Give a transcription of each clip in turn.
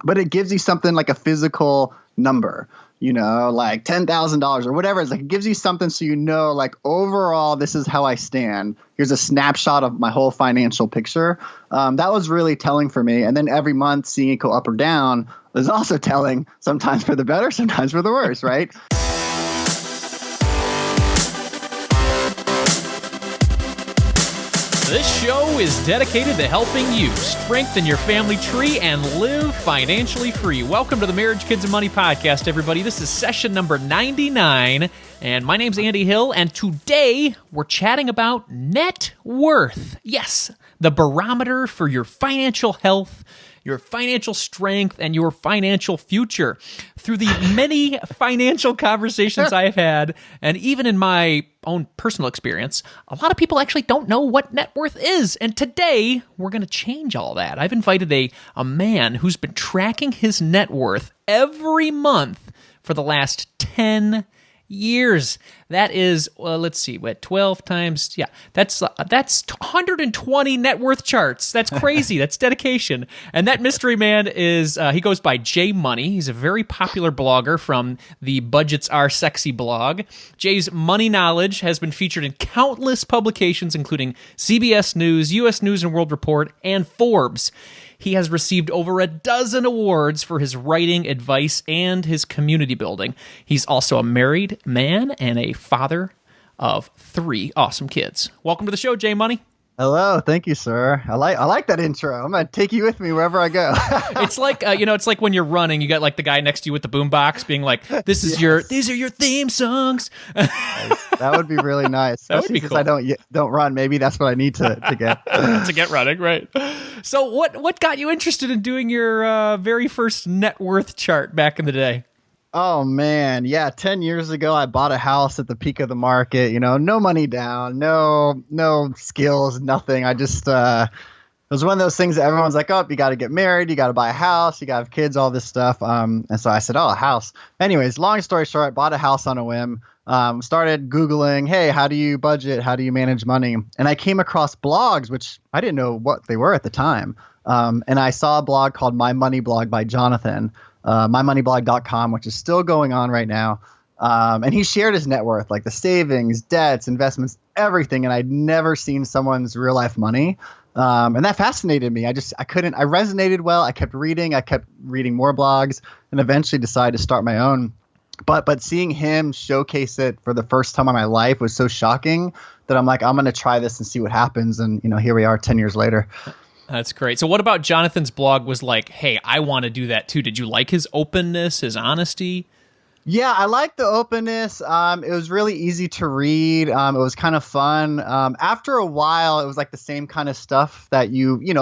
but it gives you something like a physical number, like $10,000 or whatever. It's like it gives you something so like overall, this is how I stand. Here's a snapshot of my whole financial picture. That was really telling for me. And then every month seeing it go up or down is also telling, sometimes for the better, sometimes for the worse, right? This show is dedicated to helping you strengthen your family tree and live financially free. Welcome to the Marriage, Kids, and Money podcast, everybody. This is session number 99, and my name's Andy Hill, and today we're chatting about net worth. Yes, the barometer for your financial health, your financial strength, and your financial future. Through the many financial conversations I have had, and even in my own personal experience, a lot of people actually don't know what net worth is. And today, we're going to change all that. I've invited a man who's been tracking his net worth every month for the last 10 years. That is, let's see, 12 times, that's 120 net worth charts. That's crazy. That's dedication. And that mystery man is, he goes by Jay Money. He's a very popular blogger from the Budgets Are Sexy blog. Jay's money knowledge has been featured in countless publications, including CBS News, U.S. News and World Report, and Forbes. He has received over a dozen awards for his writing, advice, and his community building. He's also a married man and a father of 3 awesome kids. Welcome to the show, Jay Money. Hello, thank you, sir. I like that intro. I'm gonna take you with me wherever I go. It's like it's like when you're running, you got like the guy next to you with the boombox, being like, these are your theme songs." That would be really nice. That would be cool. I don't run. Maybe that's what I need to get to get running, right? So what got you interested in doing your very first net worth chart back in the day? Oh, man. Yeah. 10 years ago, I bought a house at the peak of the market, no money down, no skills, nothing. I just, it was one of those things that everyone's like, oh, you got to get married. You got to buy a house. You got to have kids, all this stuff. And so I said, oh, a house. Anyways, long story short, I bought a house on a whim. Started Googling, hey, how do you budget? How do you manage money? And I came across blogs, which I didn't know what they were at the time. And I saw a blog called My Money Blog by Jonathan. MyMoneyBlog.com, which is still going on right now. And he shared his net worth, like the savings, debts, investments, everything. And I'd never seen someone's real life money. And that fascinated me. I resonated well. I kept reading more blogs, and eventually decided to start my own. But seeing him showcase it for the first time in my life was so shocking that I'm like, I'm going to try this and see what happens. And, here we are 10 years later. That's great. So what about Jonathan's blog was like, hey, I want to do that too. Did you like his openness, his honesty? Yeah, I like the openness. It was really easy to read. It was kind of fun. After a while, it was like the same kind of stuff that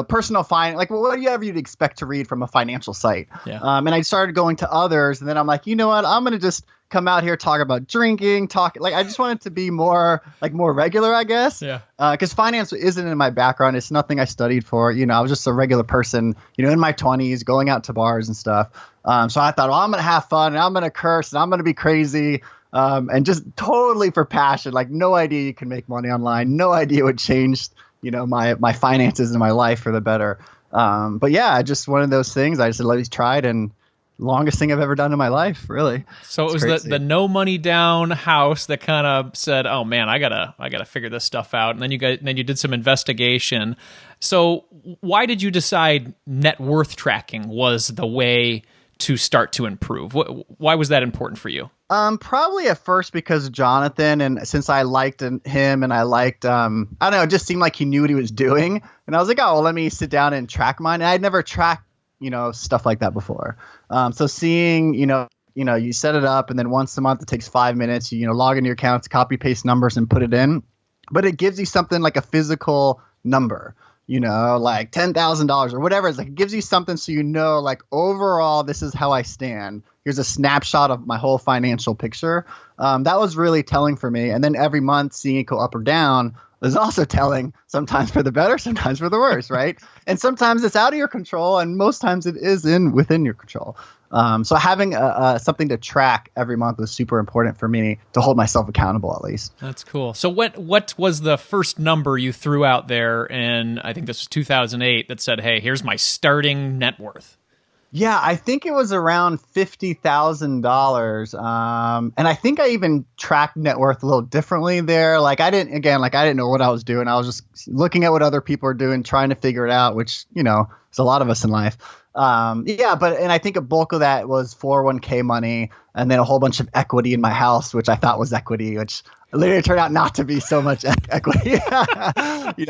personal finance, like what do you ever you'd expect to read from a financial site? Yeah. And I started going to others, and then I'm like, you know what? I'm going to just come out here, talk about drinking, I just want it to be more regular, I guess. Yeah. Because finance isn't in my background. It's nothing I studied for. I was just a regular person, in my 20s, going out to bars and stuff. So I thought, well, I'm going to have fun, and I'm going to curse, and I'm going to be crazy, and just totally for passion. Like, no idea you can make money online. No idea what changed, my finances and my life for the better. But yeah, just one of those things. I just at least tried, and longest thing I've ever done in my life, really. So it was the no money down house that kind of said, "Oh man, I gotta figure this stuff out." And then you did some investigation. So why did you decide net worth tracking was the way to start to improve? Why was that important for you? Probably at first because of Jonathan, and since I liked him and I liked, I don't know, it just seemed like he knew what he was doing. And I was like, oh, well, let me sit down and track mine. And I'd never tracked stuff like that before. So seeing, you set it up, and then once a month, it takes 5 minutes, you log into your accounts, copy paste numbers and put it in, but it gives you something like a physical number, like $10,000 or whatever. It's like, it gives you something. So, like overall, this is how I stand. Here's a snapshot of my whole financial picture. That was really telling for me. And then every month seeing it go up or down is also telling, sometimes for the better, sometimes for the worse, right? And sometimes it's out of your control, and most times it is within your control. So having something to track every month was super important for me to hold myself accountable, at least. That's cool. So what was the first number you threw out there in, I think this was 2008, that said, hey, here's my starting net worth? Yeah, I think it was around $50,000. And I think I even tracked net worth a little differently there. Like I didn't know what I was doing. I was just looking at what other people are doing, trying to figure it out, which, there's a lot of us in life. And I think a bulk of that was 401k money and then a whole bunch of equity in my house, which I thought was equity, which literally turned out not to be so much equity.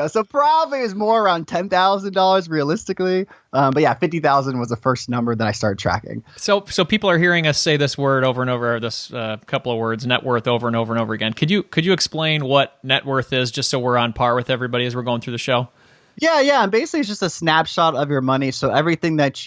So probably it was more around $10,000 realistically. But yeah, 50,000 was the first number that I started tracking. So people are hearing us say this word over and over, this couple of words, net worth, over and over and over again. Could you explain what net worth is, just so we're on par with everybody as we're going through the show? Yeah. And basically it's just a snapshot of your money. So everything that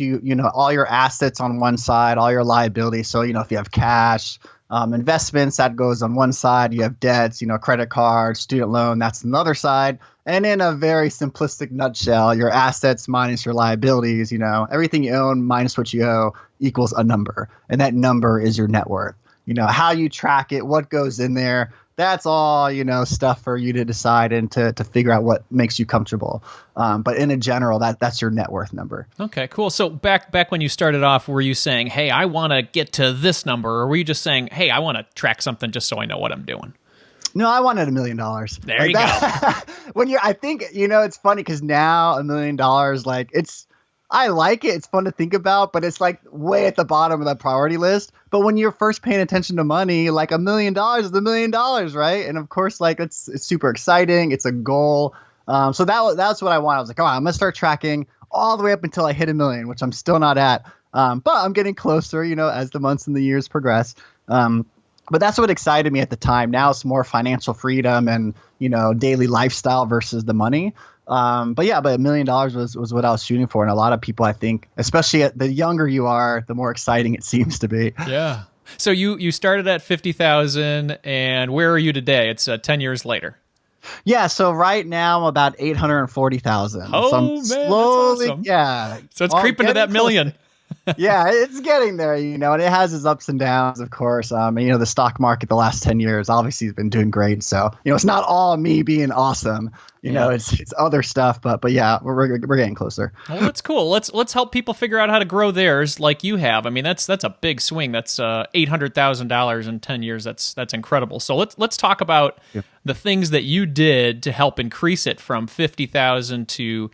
all your assets on one side, all your liabilities. So, if you have cash, investments, that goes on one side. You have debts, credit card, student loan, that's another side. And in a very simplistic nutshell, your assets minus your liabilities, everything you own minus what you owe equals a number. And that number is your net worth. How you track it, what goes in there. That's all, stuff for you to decide and to figure out what makes you comfortable. But in a general, that's your net worth number. Okay, cool. So back when you started off, were you saying, hey, I want to get to this number? Or were you just saying, hey, I want to track something just so I know what I'm doing? No, I wanted $1 million. There you go. I think, it's funny because now $1 million, I like it. It's fun to think about, but it's like way at the bottom of the priority list. But when you're first paying attention to money, like $1 million is $1 million, right? And of course, it's super exciting. It's a goal. So that's what I wanted. I was like, I'm going to start tracking all the way up until I hit $1 million, which I'm still not at. But I'm getting closer, as the months and the years progress. But that's what excited me at the time. Now it's more financial freedom and, daily lifestyle versus the money. But $1 million was what I was shooting for. And a lot of people, I think, especially the younger you are, the more exciting it seems to be. Yeah. So you started at 50,000 and where are you today? It's 10 years later. Yeah. So right now I'm about 840,000. Oh, so man, slowly, that's awesome. Yeah. So it's creeping to that million. Yeah, it's getting there, and it has its ups and downs, of course. And the stock market the last 10 years obviously has been doing great. So, it's not all me being awesome. It's other stuff, but yeah, we're getting closer. Well, that's cool. Let's help people figure out how to grow theirs like you have. I mean, that's a big swing. That's $800,000 in 10 years. That's incredible. So let's talk about the things that you did to help increase it from 50,000 to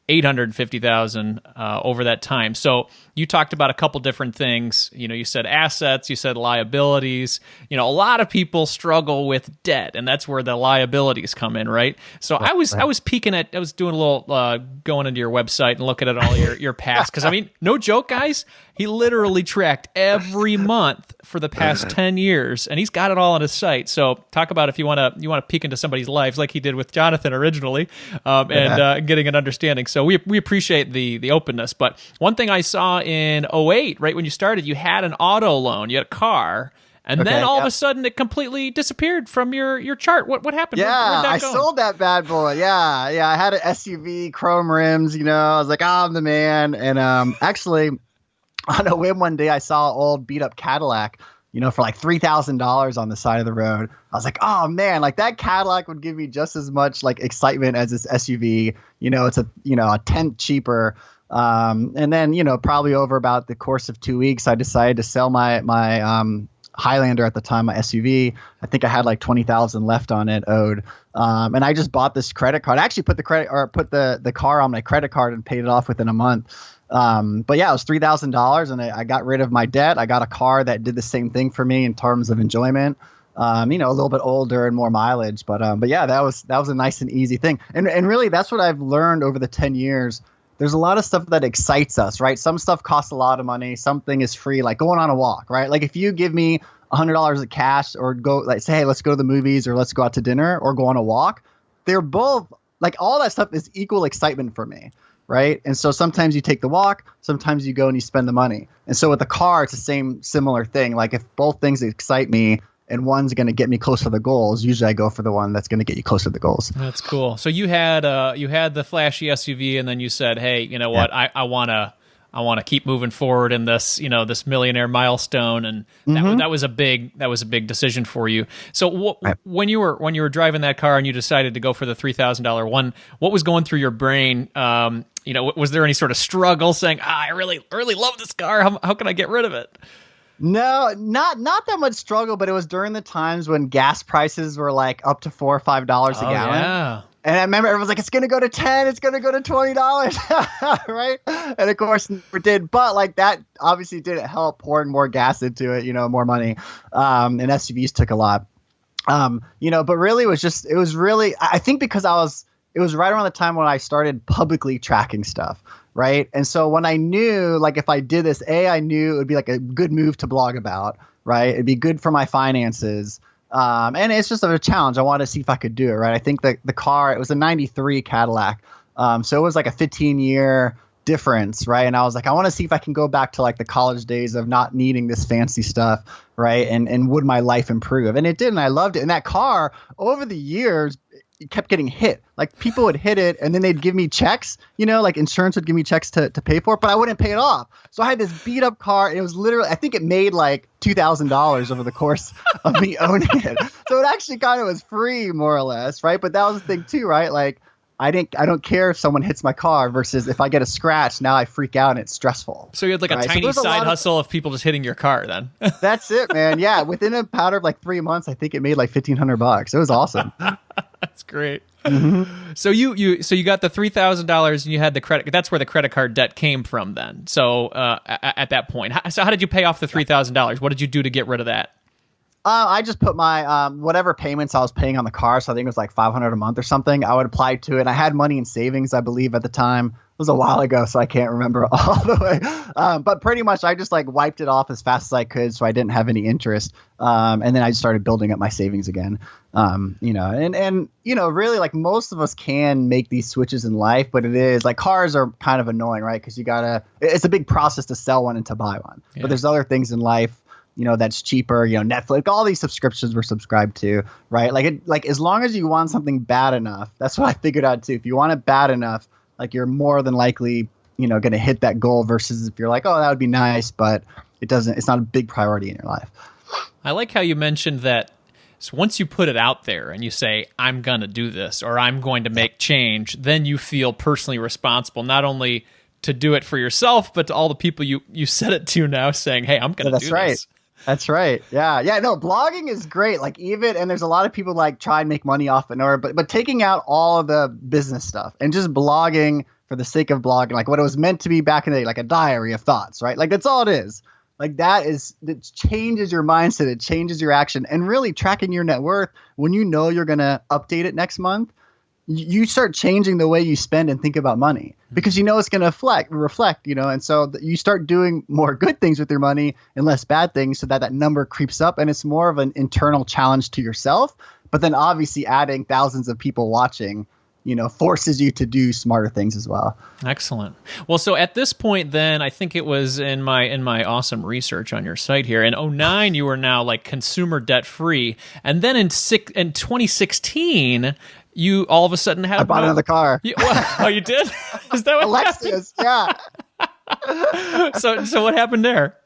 850,000 over that time. So you talked about a couple different things. You said assets, you said liabilities. A lot of people struggle with debt, and that's where the liabilities come in, right? So I was doing a little going into your website and looking at all your past, because no joke, guys. He literally tracked every month for the past 10 years, and he's got it all on his site. So talk about if you want to peek into somebody's lives like he did with Jonathan originally, and getting an understanding. So we appreciate the openness. But one thing I saw in 2008, right when you started, you had an auto loan, you had a car, and then all of a sudden it completely disappeared from your chart. What happened? Yeah, I sold that bad boy. Yeah, I had an SUV, chrome rims. I was like, I'm the man. And actually, on a whim one day, I saw an old beat up Cadillac, for like $3,000 on the side of the road. I was like, oh man, like that Cadillac would give me just as much like excitement as this SUV. It's a tenth cheaper. And then, probably over about the course of 2 weeks, I decided to sell my Highlander at the time, my SUV. I think I had like 20,000 left on it owed. And I just bought this credit card. I actually put the car on my credit card and paid it off within a month. But yeah, it was $3,000 and I got rid of my debt. I got a car that did the same thing for me in terms of enjoyment. A little bit older and more mileage, but yeah, that was a nice and easy thing. And really that's what I've learned over the 10 years. There's a lot of stuff that excites us, right? Some stuff costs a lot of money. Something is free, like going on a walk, right? Like if you give me $100 of cash or say, hey, let's go to the movies or let's go out to dinner or go on a walk. They're both like all that stuff is equal excitement for me. Right. And so sometimes you take the walk, sometimes you go and you spend the money. And so with the car, it's the similar thing. Like if both things excite me and one's going to get me closer to the goals, usually I go for the one that's going to get you closer to the goals. That's cool. So you had the flashy SUV and then you said, hey, you know what? I want to keep moving forward in this, this millionaire milestone. And that was a big decision for you. So when you were driving that car and you decided to go for the $3,000 one, what was going through your brain? was there any sort of struggle saying, I really love this car. How can I get rid of it? No, not that much struggle, but it was during the times when gas prices were like up to $4 or $5 a gallon. Yeah. And I remember everyone's like, it's going to go to 10, it's going to go to $20, right? And of course it never did. But like that obviously didn't help pouring more gas into it, more money. And SUVs took a lot. But really I think because it was right around the time when I started publicly tracking stuff. Right. And so when I knew, like, if I did this, I knew it would be like a good move to blog about. Right. It'd be good for my finances. And it's just a challenge. I wanted to see if I could do it. Right. I think the car, it was a 93 Cadillac. So it was like a 15-year difference. Right. And I was like, I want to see if I can go back to like the college days of not needing this fancy stuff. Right. And would my life improve? And it did. And I loved it. And that car over the years, it kept getting hit. Like people would hit it and then they'd give me checks, like insurance would give me checks to pay for it, but I wouldn't pay it off. So I had this beat up car. And it was literally, I think it made like $2,000 over the course of me owning it. So it actually kind of was free more or less. Right. But that was the thing too, right? Like I don't care if someone hits my car versus if I get a scratch, now I freak out and it's stressful. So you had like a tiny side hustle of people just hitting your car then. That's it, man. Yeah. Within a matter of like 3 months, I think it made like $1,500. It was awesome. That's great. Mm-hmm. So you got the $3,000 and you had the credit. That's where the credit card debt came from then. So at that point, how did you pay off the $3,000? What did you do to get rid of that? I just put my whatever payments I was paying on the car, so I think it was like $500 a month or something. I would apply to it. And I had money in savings, I believe, at the time. It was a while ago, so I can't remember all the way. But pretty much, I just like wiped it off as fast as I could, so I didn't have any interest. And then I started building up my savings again. Really, like most of us can make these switches in life, but it is like cars are kind of annoying, right? Because it's a big process to sell one and to buy one. Yeah. But there's other things in life. That's cheaper, Netflix, all these subscriptions we're subscribed to, right? Like as long as you want something bad enough, that's what I figured out too. If you want it bad enough, like you're more than likely, going to hit that goal versus if you're like, oh, that would be nice, but it's not a big priority in your life. I like how you mentioned that. So once you put it out there and you say, I'm going to do this or I'm going to make change, then you feel personally responsible, not only to do it for yourself, but to all the people you said it to now saying, hey, I'm going to do this. That's right. Yeah. No, blogging is great. Like and there's a lot of people like try and make money off it, but taking out all of the business stuff and just blogging for the sake of blogging, like what it was meant to be back in the day, like a diary of thoughts, right? Like that's all it is. Like it changes your mindset. It changes your action and really tracking your net worth. When you're going to update it next month, you start changing the way you spend and think about money because it's going to reflect, and so you start doing more good things with your money and less bad things so that number creeps up and it's more of an internal challenge to yourself. But then obviously adding thousands of people watching, forces you to do smarter things as well. Excellent. Well, so at this point then, I think it was in my awesome research on your site here, in 2009, you were now like consumer debt free. And then in 2016, you all of a sudden had... I bought another car. You did? Is that what Alexis, yeah. So what happened there?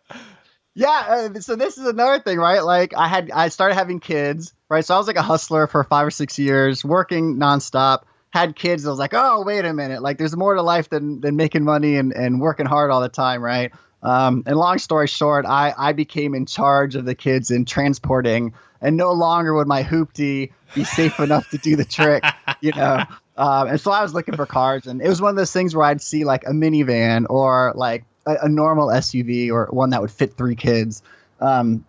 Yeah, so this is another thing, right? Like I started having kids, right? So I was like a hustler for 5 or 6 years, working nonstop, had kids. I was like, oh, wait a minute. Like there's more to life than making money and working hard all the time, right? And long story short, I became in charge of the kids in transporting, and no longer would my hoopty be safe enough to do the trick, And so I was looking for cars, and it was one of those things where I'd see like a minivan or like a normal SUV or one that would fit 3 kids, or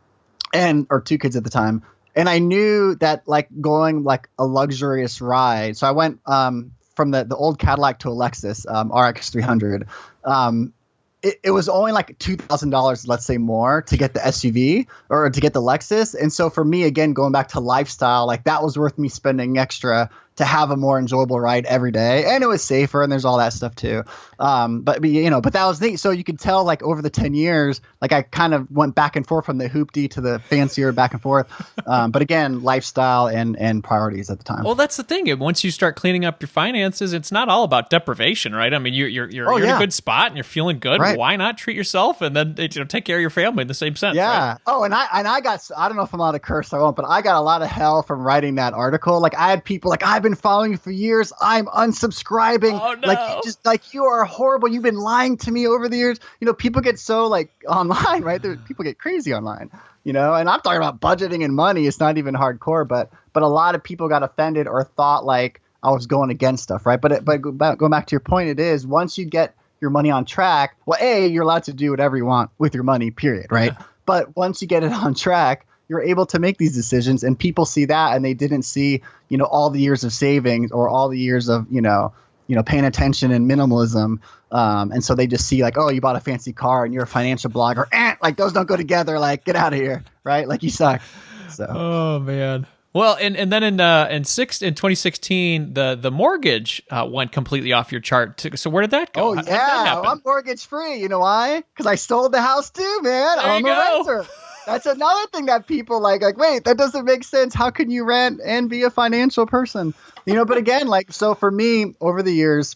2 kids at the time. And I knew that like going like a luxurious ride. So I went from the old Cadillac to a Lexus RX 300. It was only like $2,000, let's say more, to get the SUV or to get the Lexus. And so for me, again, going back to lifestyle, like that was worth me spending extra to have a more enjoyable ride every day. And it was safer, and there's all that stuff too. But that was neat. So you could tell like over the 10 years, like I kind of went back and forth from the hoopty to the fancier back and forth. But again, lifestyle and priorities at the time. Well, that's the thing. Once you start cleaning up your finances, it's not all about deprivation, right? I mean, you're in a good spot and you're feeling good. Right. Why not treat yourself and then take care of your family in the same sense? Yeah. Right? Oh, and I don't know if I'm allowed to curse, I won't, but I got a lot of hell from writing that article. Like I had people like, I've been been following you for years. I'm unsubscribing. Oh, no. Like you are horrible. You've been lying to me over the years. People get so like online, right? People get crazy online, and I'm talking about budgeting and money. It's not even hardcore, but a lot of people got offended or thought like I was going against stuff, right? But going back to your point, it is once you get your money on track, well, you're allowed to do whatever you want with your money, period, right? Yeah. But once you get it on track, you're able to make these decisions, and people see that, and they didn't see, all the years of savings or all the years of, paying attention and minimalism. And so they just see like, oh, you bought a fancy car and you're a financial blogger. Like those don't go together. Like, get out of here, right? Like you suck. So. Oh man. Well, and then in 2016, the mortgage went completely off your chart. So where did that go? Oh, How did that happen? I'm mortgage free. You know why? Because I sold the house too, man. I'm a renter. That's another thing that people like, wait, that doesn't make sense. How can you rent and be a financial person? But again, so for me over the years,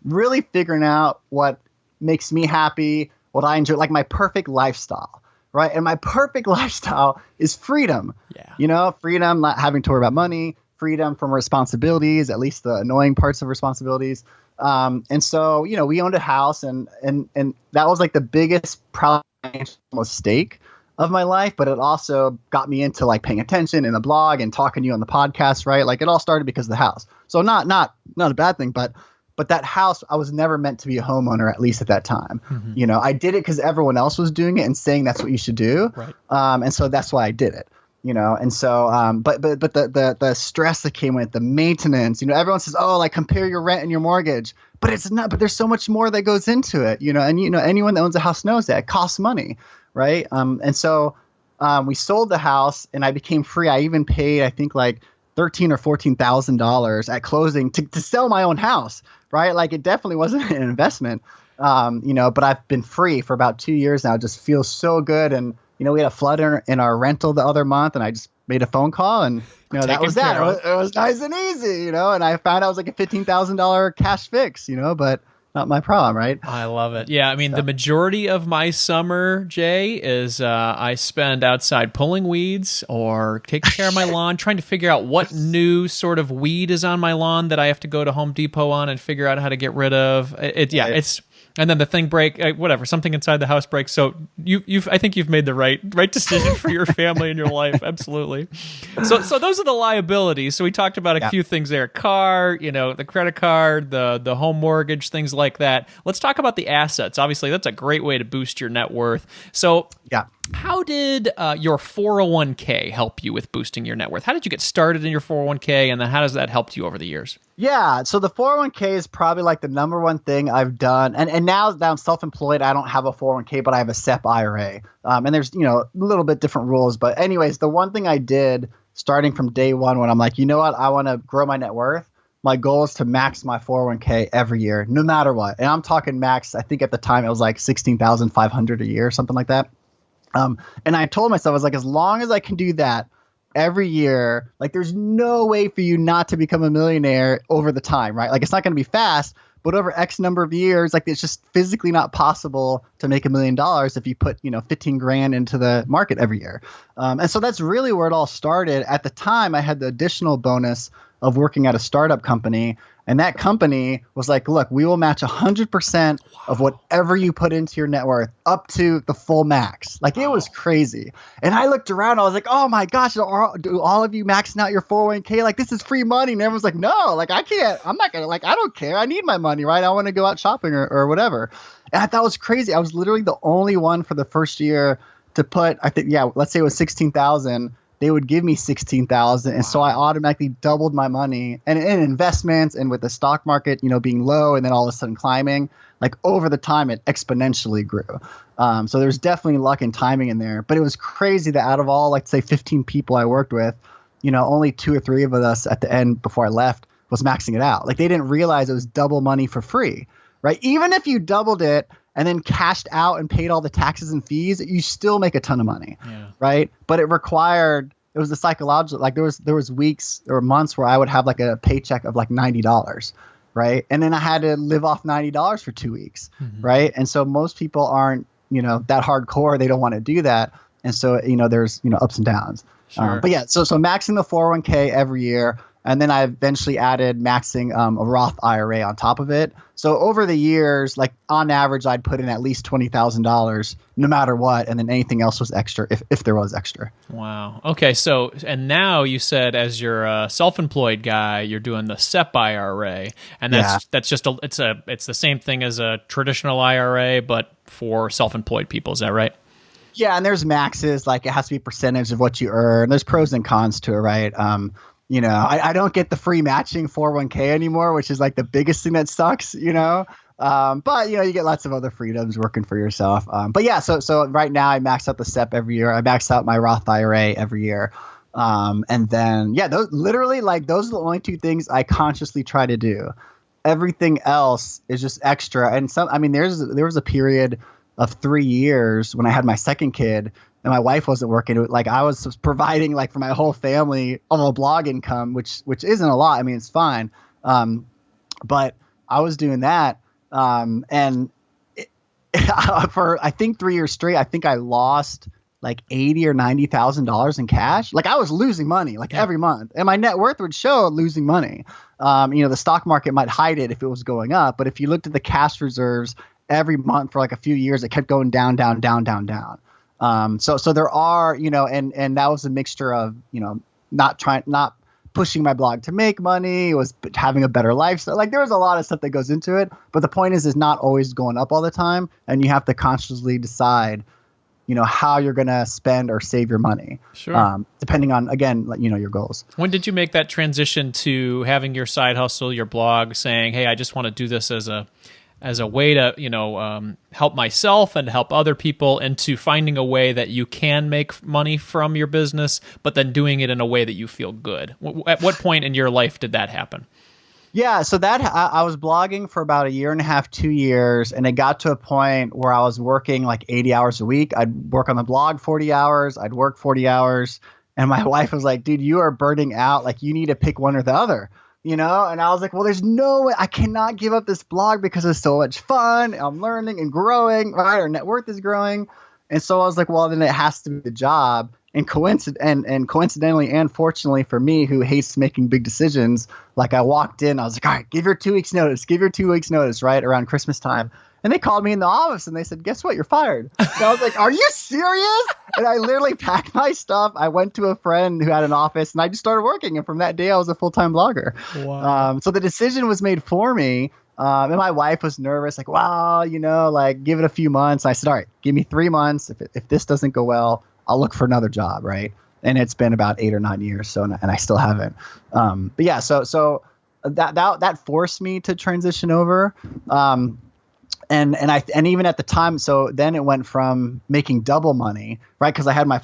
really figuring out what makes me happy, what I enjoy, like my perfect lifestyle. Right. And my perfect lifestyle is freedom. Yeah. Freedom, not having to worry about money, freedom from responsibilities, at least the annoying parts of responsibilities. And so, we owned a house and that was like the biggest probably mistake of my life. But it also got me into like paying attention in the blog and talking to you on the podcast. Right. Like it all started because of the house. So not a bad thing, but that house, I was never meant to be a homeowner, at least at that time. Mm-hmm. I did it because everyone else was doing it and saying that's what you should do. Right. And so that's why I did it, And so, but the stress that came with the maintenance, everyone says, oh, like compare your rent and your mortgage, but it's not. But there's so much more that goes into it, And anyone that owns a house knows that it costs money, right? And so we sold the house, and I became free. I even paid, I think, like $13,000 or $14,000 at closing to sell my own house, right? Like it definitely wasn't an investment, but I've been free for about 2 years now. It just feels so good. And, we had a flood in our rental the other month, and I just made a phone call, and, that was that. It was nice and easy, and I found out it was like a $15,000 cash fix, but not my problem, right? I love it. Yeah, I mean, the majority of my summer, Jay, is I spend outside pulling weeds or taking care of my lawn, trying to figure out what new sort of weed is on my lawn that I have to go to Home Depot on and figure out how to get rid of. It's and then the thing whatever, something inside the house breaks. So I think you've made the right decision for your family and your life. Absolutely. So those are the liabilities. So we talked about a few things there: car, the credit card, the home mortgage, things like that. Let's talk about the assets. Obviously, that's a great way to boost your net worth. So how did your 401k help you with boosting your net worth? How did you get started in your 401k, and then how has that helped you over the years? Yeah, so the 401k is probably like the number one thing I've done. And now that I'm self-employed, I don't have a 401k, but I have a SEP IRA. And there's, a little bit different rules. But anyways, the one thing I did starting from day one when I'm like, you know what, I want to grow my net worth. My goal is to max my 401k every year, no matter what. And I'm talking max, I think at the time it was like $16,500 a year, something like that. And I told myself, I was like, as long as I can do that every year, like there's no way for you not to become a millionaire over the time, right? Like it's not going to be fast, but over X number of years, like it's just physically not possible to make $1 million if you put, 15 grand into the market every year. And so that's really where it all started. At the time, I had the additional bonus of working at a startup company. And that company was like, look, we will match 100% of whatever you put into your net worth up to the full max. Like it was crazy. And I looked around, I was like, oh my gosh, do all of you maxing out your 401k? Like this is free money. And everyone's like, no, like I can't, I'm not going to, like, I don't care. I need my money, right? I want to go out shopping or whatever. And I thought it was crazy. I was literally the only one for the first year to put, I think, let's say it was 16,000. They would give me 16,000, and so I automatically doubled my money. And in investments and with the stock market, being low and then all of a sudden climbing, like over the time it exponentially grew. So there's definitely luck and timing in there. But it was crazy that out of all, like say 15 people I worked with, only 2 or 3 of us at the end before I left was maxing it out. Like they didn't realize it was double money for free, right? Even if you doubled it and then cashed out and paid all the taxes and fees, you still make a ton of money, right? But it was the psychological, like there was weeks or months where I would have like a paycheck of like $90, right? And then I had to live off $90 for 2 weeks, right? And so most people aren't, that hardcore. They don't want to do that. And so, there's, ups and downs. Sure. But yeah, so maxing the 401k every year. And then I eventually added maxing a Roth IRA on top of it. So over the years, like on average, I'd put in at least $20,000 no matter what. And then anything else was extra if there was extra. Wow. Okay. So, and now you said as you're a self-employed guy, you're doing the SEP IRA, and that's just it's the same thing as a traditional IRA, but for self-employed people. Is that right? Yeah. And there's maxes, like it has to be a percentage of what you earn. There's pros and cons to it, right? I don't get the free matching 401k anymore, which is like the biggest thing that sucks, but you get lots of other freedoms working for yourself. But yeah, so right now I max out the SEP every year. I max out my Roth IRA every year. And then, those are the only two things I consciously try to do. Everything else is just extra. And there was a period of 3 years when I had my second kid and my wife wasn't working. Like I was providing like for my whole family on a blog income, which isn't a lot. I mean, it's fine. But I was doing that. For I think 3 years straight, I think I lost like $80,000 or $90,000 in cash. Like I was losing money every month, and my net worth would show losing money. The stock market might hide it if it was going up, but if you looked at the cash reserves every month for like a few years, it kept going down, down, down, down, down. So there are, and that was a mixture of, not pushing my blog to make money. It was having a better lifestyle. Like there was a lot of stuff that goes into it, but the point is not always going up all the time. And you have to consciously decide, how you're going to spend or save your money. Sure. Depending on, again, your goals. When did you make that transition to having your side hustle, your blog, saying, hey, I just want to do this as a way to, help myself and help other people, into finding a way that you can make money from your business, but then doing it in a way that you feel good? At what point in your life did that happen? Yeah, so that I was blogging for about 1.5 years, 2 years, and it got to a point where I was working like 80 hours a week. I'd work on the blog 40 hours, I'd work 40 hours, and my wife was like, dude, you are burning out. Like you need to pick one or the other. And I was like, well, there's no way I cannot give up this blog because it's so much fun. I'm learning and growing, right? Our net worth is growing. And so I was like, well, then it has to be the job. And coincidentally and fortunately for me, who hates making big decisions, like I walked in, I was like, all right, give your 2 weeks notice, right? Around Christmas time. And they called me in the office and they said, guess what? You're fired. So I was like, are you serious? And I literally packed my stuff. I went to a friend who had an office and I just started working. And from that day, I was a full-time blogger. Wow. So the decision was made for me. And my wife was nervous, like, wow, give it a few months. I said, all right, give me 3 months. If this doesn't go well, I'll look for another job, right? And it's been about 8 or 9 years, so and I still haven't. But yeah, so that forced me to transition over. And even at the time, so then it went from making double money, right? Because I had my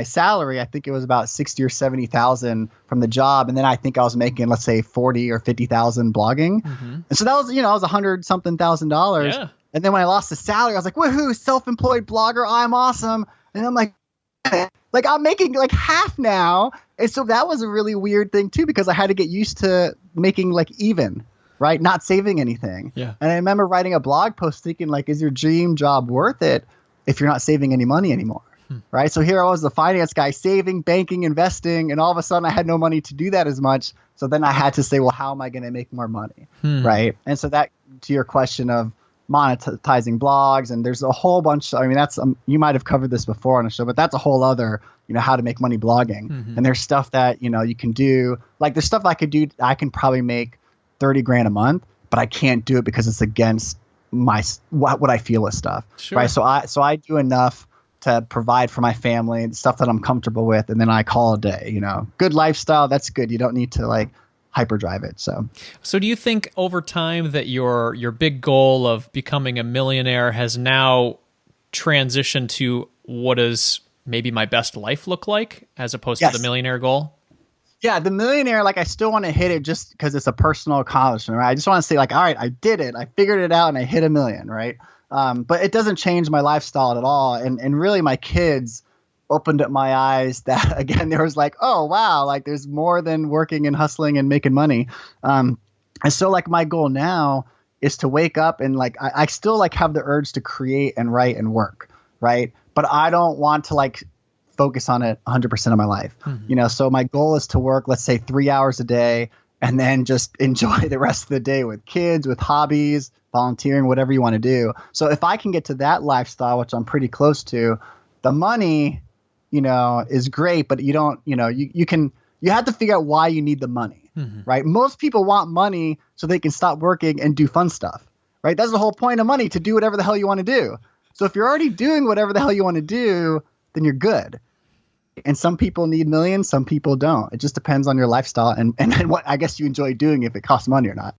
salary. I think it was about 60 or 70,000 from the job, and then I think I was making, let's say, 40 or 50,000 blogging. Mm-hmm. And so that was, I was $100,000. Yeah. And then when I lost the salary, I was like, woohoo, self-employed blogger, I'm awesome. And I'm like I'm making like half now. And so that was a really weird thing too, because I had to get used to making like even, right? Not saving anything. Yeah. And I remember writing a blog post thinking like, is your dream job worth it if you're not saving any money anymore? Right. So here I was, the finance guy, saving, banking, investing, and all of a sudden I had no money to do that as much. So then I had to say, well, how am I going to make more money? Right. And so that, to your question of monetizing blogs, and there's a whole bunch. I mean, that's you might have covered this before on the show, but that's a whole other, how to make money blogging. Mm-hmm. And there's stuff that you can do. Like there's stuff I could do. I can probably make $30,000 a month, but I can't do it because it's against what I feel is stuff. Sure. Right. So I do enough to provide for my family, the stuff that I'm comfortable with, and then I call it a day. Good lifestyle. That's good. You don't need to like hyperdrive it. So do you think over time that your big goal of becoming a millionaire has now transitioned to what does maybe my best life look like, as opposed to the millionaire goal? Yeah, the millionaire, like I still want to hit it just because it's a personal accomplishment, right? I just want to say like, all right, I did it. I figured it out and I hit $1 million, right? But it doesn't change my lifestyle at all. And really my kids opened up my eyes that, again, there was like, oh, wow, like there's more than working and hustling and making money. And so like my goal now is to wake up and like, I still like have the urge to create and write and work, right? But I don't want to like focus on it 100% of my life. So my goal is to work, let's say 3 hours a day, and then just enjoy the rest of the day with kids, with hobbies, volunteering, whatever you want to do. So if I can get to that lifestyle, which I'm pretty close to, the money, is great, but you don't, you have to figure out why you need the money, right? Most people want money so they can stop working and do fun stuff, right? That's the whole point of money, to do whatever the hell you want to do. So if you're already doing whatever the hell you want to do, then you're good. And some people need millions, some people don't. It just depends on your lifestyle and what I guess you enjoy doing, if it costs money or not.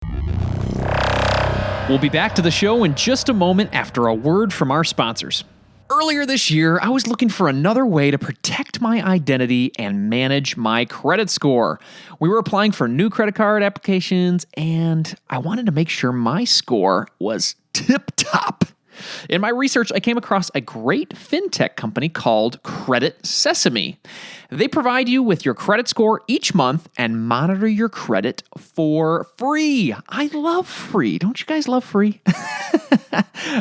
We'll be back to the show in just a moment after a word from our sponsors. Earlier this year, I was looking for another way to protect my identity and manage my credit score. We were applying for new credit card applications, and I wanted to make sure my score was tip-top. In my research, I came across a great fintech company called Credit Sesame. They provide you with your credit score each month and monitor your credit for free. I love free. Don't you guys love free?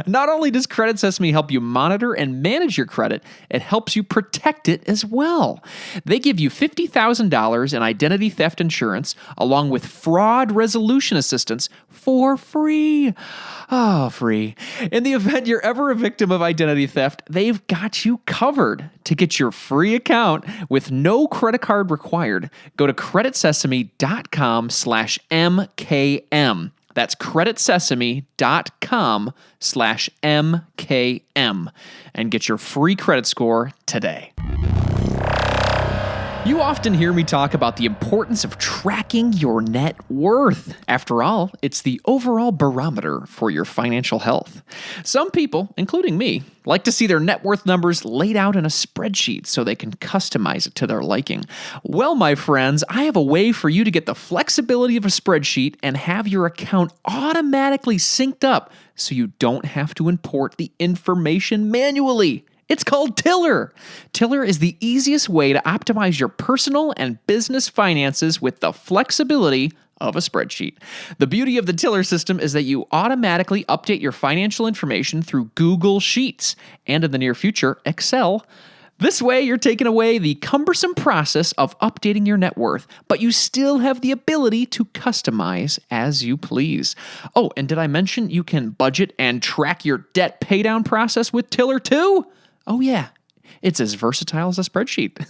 Not only does Credit Sesame help you monitor and manage your credit, it helps you protect it as well. They give you $50,000 in identity theft insurance, along with fraud resolution assistance for free. Oh, free. In the event you're ever a victim of identity theft, they've got you covered. To get your free account with no credit card required, go to creditsesame.com/MKM. That's creditsesame.com/MKM and get your free credit score today. You often hear me talk about the importance of tracking your net worth. After all, it's the overall barometer for your financial health. Some people, including me, like to see their net worth numbers laid out in a spreadsheet so they can customize it to their liking. Well, my friends, I have a way for you to get the flexibility of a spreadsheet and have your account automatically synced up so you don't have to import the information manually. It's called Tiller. Tiller is the easiest way to optimize your personal and business finances with the flexibility of a spreadsheet. The beauty of the Tiller system is that you automatically update your financial information through Google Sheets and, in the near future, Excel. This way, you're taking away the cumbersome process of updating your net worth, but you still have the ability to customize as you please. Oh, and did I mention you can budget and track your debt paydown process with Tiller too? Oh yeah, it's as versatile as a spreadsheet.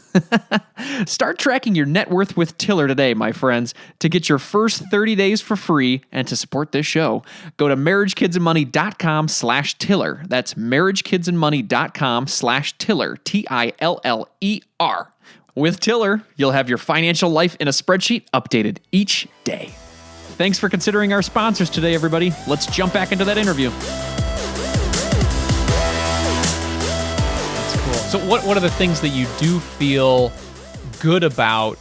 Start tracking your net worth with Tiller today, my friends. To get your first 30 days for free and to support this show, go to marriagekidsandmoney.com/Tiller. That's marriagekidsandmoney.com/Tiller, Tiller. With Tiller, you'll have your financial life in a spreadsheet updated each day. Thanks for considering our sponsors today, everybody. Let's jump back into that interview. So what are the things that you do feel good about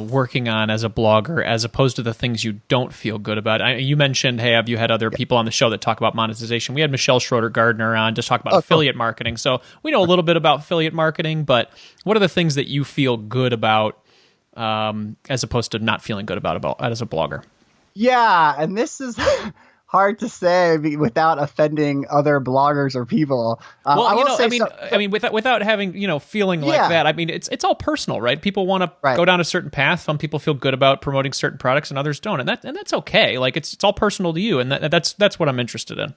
working on as a blogger, as opposed to the things you don't feel good about? You mentioned, hey, have you had other people on the show that talk about monetization? We had Michelle Schroeder-Gardner on to talk about affiliate marketing. So we know a little bit about affiliate marketing, but what are the things that you feel good about as opposed to not feeling good about as a blogger? Yeah, and this is hard to say without offending other bloggers or people. Without having, feeling like that. I mean, it's all personal, right? People want to go down a certain path. Some people feel good about promoting certain products and others don't. And that's okay. Like it's all personal to you. And that's what I'm interested in.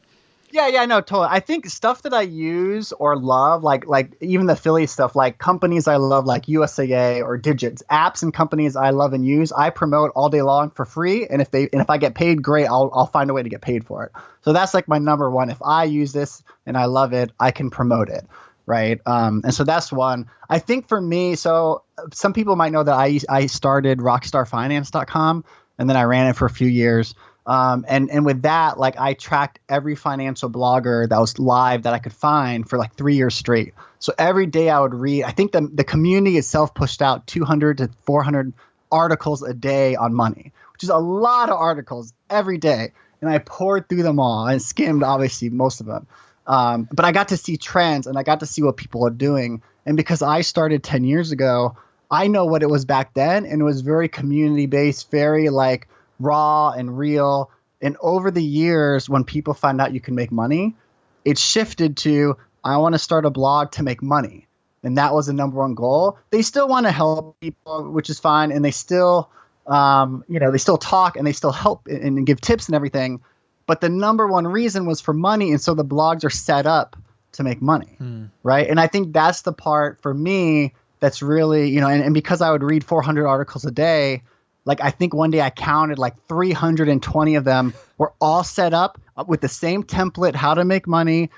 Yeah, no, totally. I think stuff that I use or love, like even the affiliate stuff, like companies I love, like USAA or Digits, apps and companies I love and use, I promote all day long for free. And if I get paid, great, I'll find a way to get paid for it. So that's like my number one. If I use this and I love it, I can promote it, right? And so that's one. I think for me, so some people might know that I started rockstarfinance.com and then I ran it for a few years. And with that, like I tracked every financial blogger that was live that I could find for like 3 years straight. So every day I would read, I think the community itself pushed out 200 to 400 articles a day on money, which is a lot of articles every day. And I poured through them all and skimmed obviously most of them. But I got to see trends and I got to see what people are doing. And because I started 10 years ago, I know what it was back then. And it was very community based, very like raw and real. And over the years, when people find out you can make money, it shifted to, I want to start a blog to make money. and that was the number one goal. They still want to help people, which is fine, and they still, they still talk and they still help and give tips and everything. But the number one reason was for money, and so the blogs are set up to make money, right? And I think that's the part for me that's really, and because I would read 400 articles a day, like I think one day I counted like 320 of them were all set up with the same template, how to make money,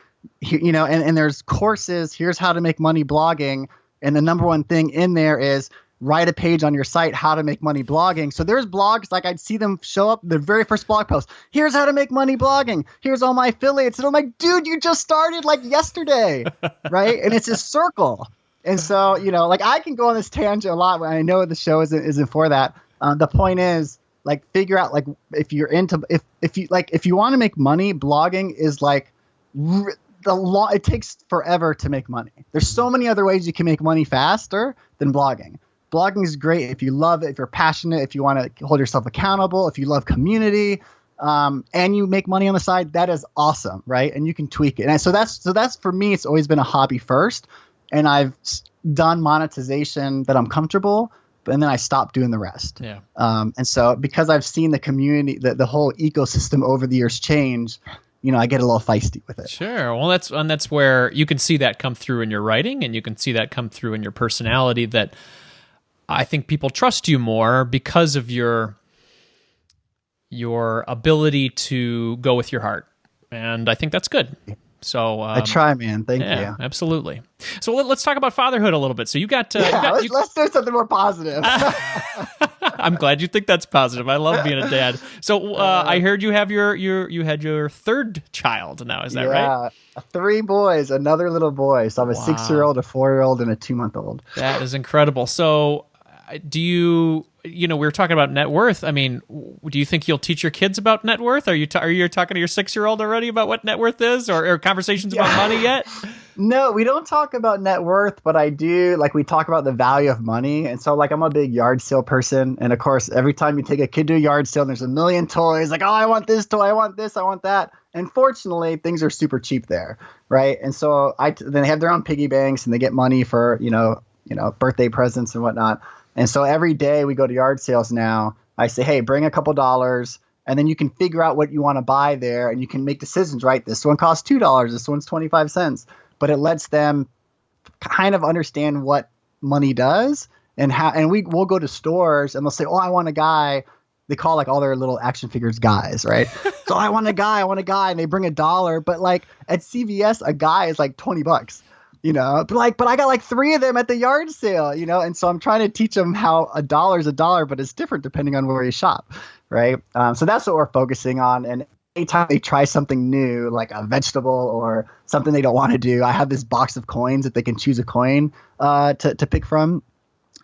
and there's courses, here's how to make money blogging. And the number one thing in there is write a page on your site, how to make money blogging. So there's blogs, like I'd see them show up, the very first blog post, here's how to make money blogging. Here's all my affiliates. And I'm like, dude, you just started like yesterday, right? And it's a circle. And so, like I can go on this tangent a lot when I know the show isn't for that. The point is, like, figure out, like, if you're into, if you want to make money, blogging is like it takes forever to make money. There's so many other ways you can make money faster than blogging. Blogging is great if you love it, if you're passionate, if you want to hold yourself accountable, if you love community, and you make money on the side. That is awesome, right? And you can tweak it. And so that's for me. It's always been a hobby first, and I've done monetization that I'm comfortable, and then I stopped doing the rest. Yeah. And so because I've seen the community, the whole ecosystem over the years change, I get a little feisty with it. Sure. Well, that's where you can see that come through in your writing, and you can see that come through in your personality, that I think people trust you more because of your ability to go with your heart. And I think that's good. So I try, man. Thank you. Absolutely. So let's talk about fatherhood a little bit. So let's do something more positive. I'm glad you think that's positive. I love being a dad. So I heard you had your third child now. Is that right? Yeah, 3 boys, another little boy. So I'm a 6-year-old, a 4-year-old, and a 2-month-old. That is incredible. So do you? We were talking about net worth. I mean, do you think you'll teach your kids about net worth? Are you talking to your 6-year-old already about what net worth is, or conversations about money yet? No, we don't talk about net worth, but I do, like, we talk about the value of money. And so, like, I'm a big yard sale person. And of course, every time you take a kid to a yard sale, there's a million toys, like, oh, I want this toy, I want this, I want that. And fortunately, things are super cheap there, right? And so then they have their own piggy banks, and they get money for, birthday presents and whatnot. And so every day we go to yard sales now, I say, hey, bring a couple dollars, and then you can figure out what you want to buy there, and you can make decisions, right? This one costs $2, this one's 25 cents. But it lets them kind of understand what money does and how. And we'll go to stores and they'll say, oh, I want a guy. They call like all their little action figures guys, right? So I want a guy, and they bring $1. But like at CVS, a guy is like $20. But I got like 3 of them at the yard sale, and so I'm trying to teach them how $1 is $1, but it's different depending on where you shop, right? So that's what we're focusing on. And anytime they try something new, like a vegetable or something they don't want to do, I have this box of coins that they can choose a coin to pick from.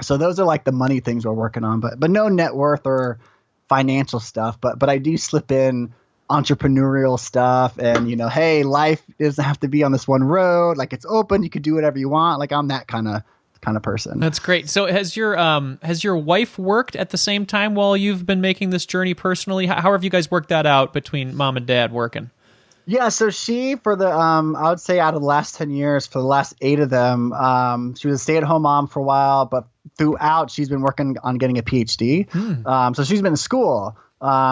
So those are like the money things we're working on, but no net worth or financial stuff. But I do slip in entrepreneurial stuff, and hey, life doesn't have to be on this one road. Like, it's open, you could do whatever you want. Like, I'm that kind of person. That's great. So has your wife worked at the same time while you've been making this journey personally? How have you guys worked that out between mom and dad working? Yeah, so she, for the I would say out of the last 10 years, for the last 8 of them, she was a stay-at-home mom for a while, but throughout she's been working on getting a PhD. So she's been in school.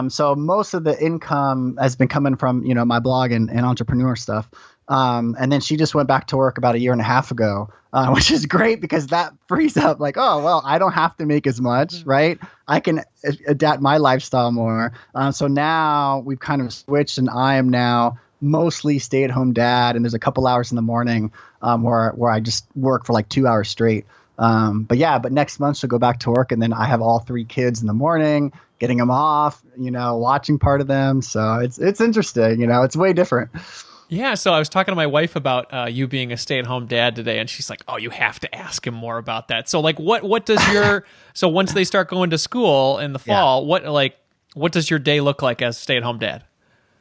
So most of the income has been coming from, my blog and entrepreneur stuff. And then she just went back to work about 1.5 years ago, which is great because that frees up, like, oh, well, I don't have to make as much, right? I can adapt my lifestyle more. So now we've kind of switched, and I am now mostly stay-at-home dad. And there's a couple hours in the morning where I just work for like 2 hours straight. But next month she'll go back to work, and then I have all 3 kids in the morning, getting them off, watching part of them. So it's interesting, it's way different. Yeah, so I was talking to my wife about you being a stay-at-home dad today, and she's like, "Oh, you have to ask him more about that." So, like, what does your so once they start going to school in the fall, what does your day look like as a stay-at-home dad?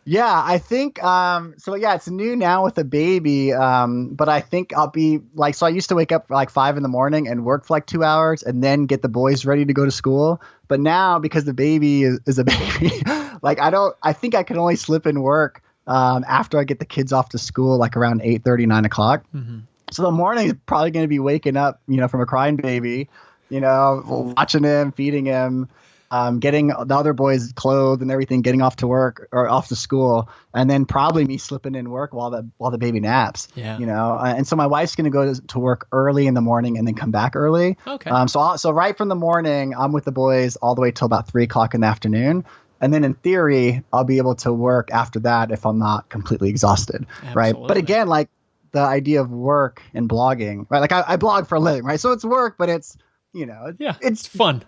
Yeah, I think it's new now with a baby, but I think I'll be like, so I used to wake up like 5 in the morning and work for like 2 hours and then get the boys ready to go to school. But now, because the baby is a baby, like I think I can only slip in work after I get the kids off to school, like around 8:30, 9 o'clock. Mm-hmm. So the morning is probably going to be waking up, from a crying baby, watching him, feeding him, getting the other boys clothed and everything, getting off to work or off to school, and then probably me slipping in work while the baby naps. Yeah. And so my wife's going to go to work early in the morning and then come back early. Okay. So right from the morning, I'm with the boys all the way till about 3:00 in the afternoon. And then in theory, I'll be able to work after that if I'm not completely exhausted. Absolutely. Right. But again, like the idea of work and blogging, right? Like I blog for a living, right? So it's work, but it's, it's fun.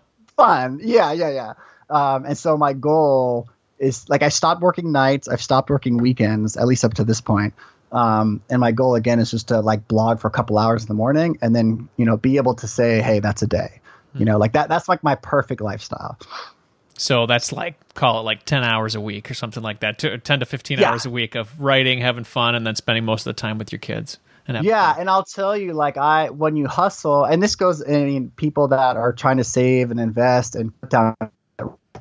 Yeah. And so my goal is like I stopped working nights. I've stopped working weekends, at least up to this point. And my goal again is just to like blog for a couple hours in the morning and then, be able to say, hey, that's a day, like that's like my perfect lifestyle. So that's like, call it like 10 hours a week or something like that, 10 to 15 hours a week of writing, having fun, and then spending most of the time with your kids. And I'll tell you, like when you hustle, and this goes in people that are trying to save and invest and put down,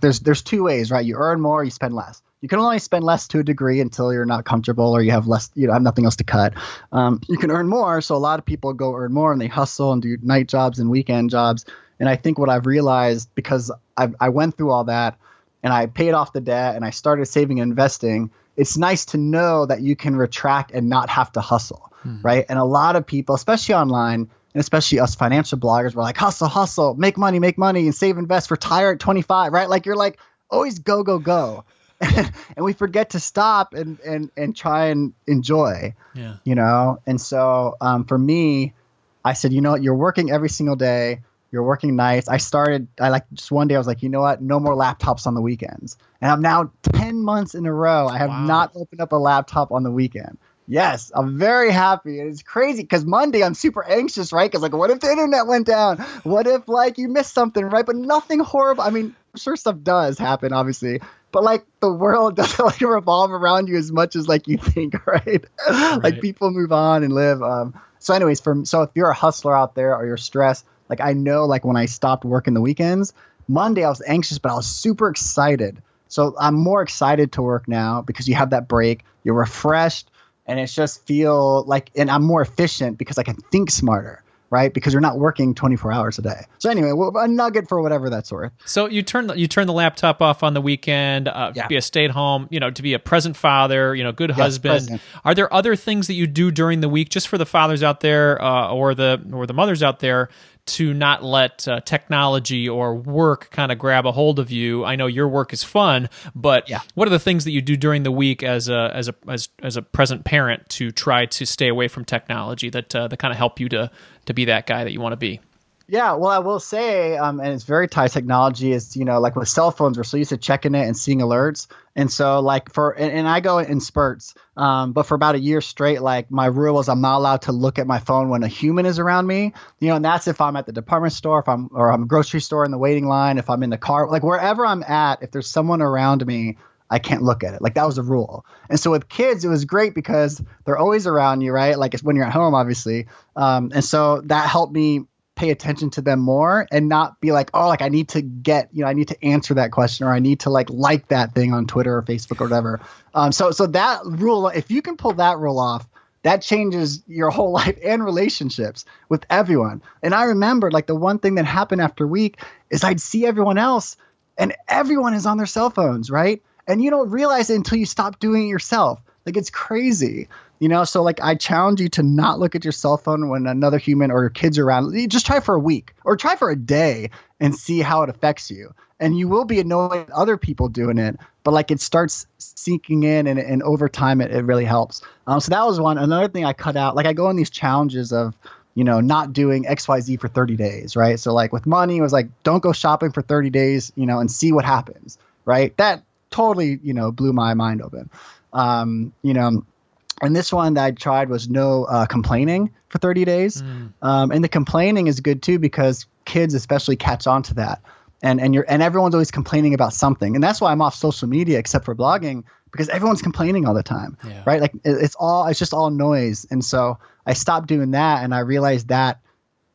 there's two ways, right? You earn more, you spend less. You can only spend less to a degree until you're not comfortable or you have less, have nothing else to cut. You can earn more. So a lot of people go earn more and they hustle and do night jobs and weekend jobs. And I think what I've realized, because I went through all that and I paid off the debt and I started saving and investing, it's nice to know that you can retract and not have to hustle, right? And a lot of people, especially online, and especially us financial bloggers, we're like, hustle, make money, and save, invest, retire at 25, right? Like you're like, always go. And we forget to stop and try and enjoy, And so for me, I said, you're working every single day. You're working nights. Just one day I was like, you know what? No more laptops on the weekends. And I'm now 10 months in a row. I have not opened up a laptop on the weekend. Yes, I'm very happy. And it's crazy because Monday I'm super anxious, right? Because like, what if the internet went down? What if like you missed something, right? But nothing horrible. I mean, I'm sure stuff does happen, obviously. But like the world doesn't like revolve around you as much as like you think, right? Like people move on and live. So anyways, so if you're a hustler out there or you're stressed, like I know like when I stopped working the weekends, Monday I was anxious, but I was super excited. So I'm more excited to work now because you have that break, you're refreshed, and it's just feel like, and I'm more efficient because I can think smarter, right? Because you're not working 24 hours a day. So anyway, a nugget for whatever that's worth. So you turn the laptop off on the weekend, be a stay-at-home, to be a present father, good husband. Present. Are there other things that you do during the week, just for the fathers out there or the mothers out there, to not let technology or work kind of grab a hold of you? I know your work is fun, but what are the things that you do during the week as a present parent to try to stay away from technology that kind of help you to be that guy that you want to be? Yeah, well, I will say, and it's very tied to technology, is, like with cell phones, we're so used to checking it and seeing alerts. And so like and I go in spurts, but for about a year straight, like my rule is I'm not allowed to look at my phone when a human is around me, and that's if I'm at the department store, I'm a grocery store in the waiting line, if I'm in the car, like wherever I'm at, if there's someone around me, I can't look at it. Like that was a rule. And so with kids, it was great because they're always around you, right? Like it's when you're at home, obviously. And so that helped me pay attention to them more and not be like, oh, like I need to I need to answer that question or I need to like that thing on Twitter or Facebook or whatever. So that rule, if you can pull that rule off, that changes your whole life and relationships with everyone. And I remember like the one thing that happened after a week is I'd see everyone else and everyone is on their cell phones, right? And you don't realize it until you stop doing it yourself. Like it's crazy. So like I challenge you to not look at your cell phone when another human or your kids are around. You just try for a week or try for a day and see how it affects you. And you will be annoyed at other people doing it, but like it starts sinking in and over time it really helps. So that was one. Another thing I cut out, like I go on these challenges of, not doing XYZ for 30 days, right? So like with money, it was like, don't go shopping for 30 days, and see what happens, right? That totally, blew my mind open. And this one that I tried was no complaining for 30 days. And the complaining is good too because kids especially catch on to that. And everyone's always complaining about something. And that's why I'm off social media except for blogging because everyone's complaining all the time, right? Like it's just all noise. And so I stopped doing that and I realized that